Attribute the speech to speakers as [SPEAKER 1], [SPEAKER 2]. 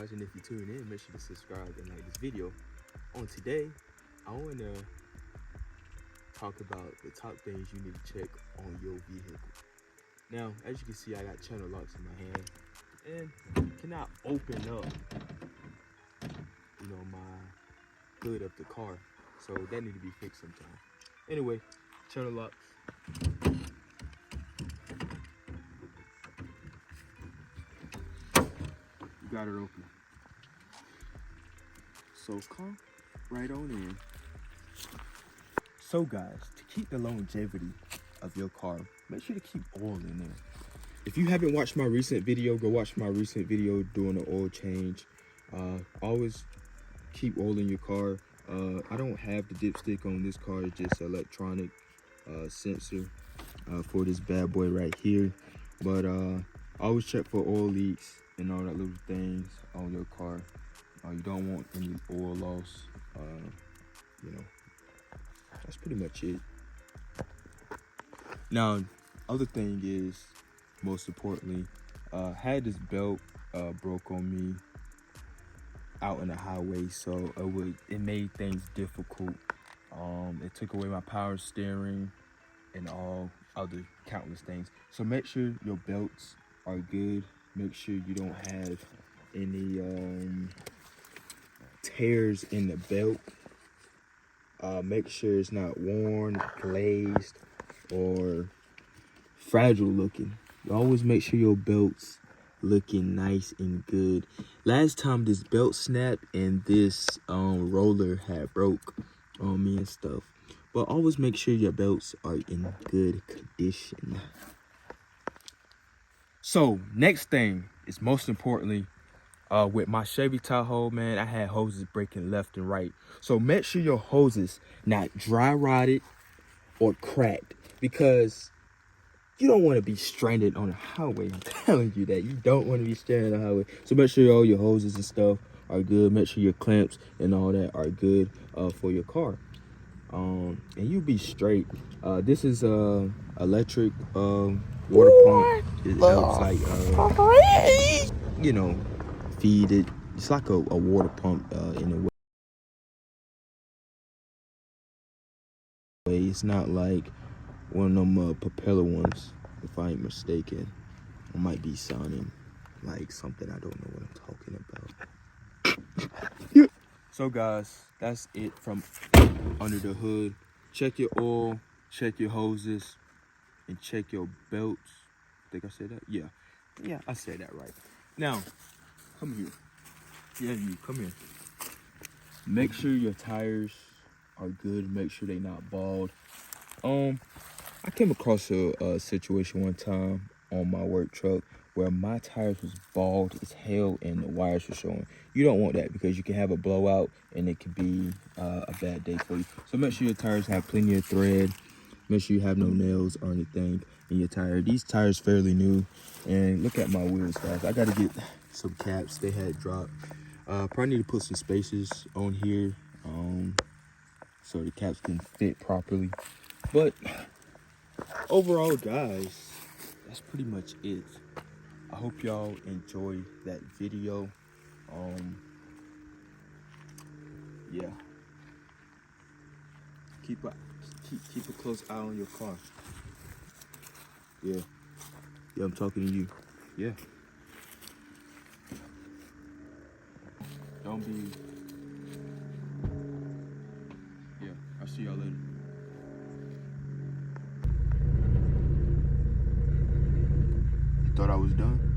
[SPEAKER 1] guys, and if you tune in, make sure to subscribe and like this video. On today, I want to talk about the top things you need to check on your vehicle. Now, as you can see, I got channel locks in my hand and cannot open up, my hood of the car. So that need to be fixed sometime. Anyway, channel locks. You got it open. So come right on in. So guys, to keep the longevity of your car, make sure to keep oil in there. If you haven't watched my recent video, go watch my recent video doing an oil change. Always keep oil in your car. I don't have the dipstick on this car, it's just electronic sensor for this bad boy right here. But always check for oil leaks and all that little things on your car. You don't want any oil loss. That's pretty much it. Now, other thing is, most importantly, had this belt broke on me out in the highway, so it made things difficult. It took away my power steering and all other countless things. So make sure your belts are good. Make sure you don't have any tears in the belt. Make sure it's not worn, glazed, or fragile looking. You always make sure your belt's looking nice and good. Last time this belt snapped and this roller had broke on me and stuff. But always make sure your belts are in good condition. So next thing is most importantly, with my Chevy Tahoe, man, I had hoses breaking left and right. So make sure your hoses not dry rotted or cracked, because you don't want to be stranded on the highway. I'm telling you that. You don't want to be stranded on the highway. So make sure all your hoses and stuff are good. Make sure your clamps and all that are good for your car. And you'll be straight. This is electric water pump. It helps feed it. It's like a water pump in a way. It's not like one of them propeller ones, if I ain't mistaken. I might be sounding like something I don't know what I'm talking about. So guys, that's it from under the hood. Check your oil, check your hoses, and check your belts. I think I said that? Yeah, I said that right. Now, come here. Yeah, you, come here. Make sure your tires are good. Make sure they're not bald. I came across a situation one time on my work truck where my tires was bald as hell and the wires were showing. You don't want that, because you can have a blowout and it could be a bad day for you. So make sure your tires have plenty of thread. Make sure you have no nails or anything in your tire. These tires fairly new, and look at my wheels, guys. I got to get some caps. They had dropped. Probably need to put some spacers on here so the caps can fit properly. But overall, guys, that's pretty much it. I hope y'all enjoy that video. Yeah. Keep a close eye on your car. Yeah, I'm talking to you. Yeah. Don't be. Yeah, I'll see y'all later. Thought I was done?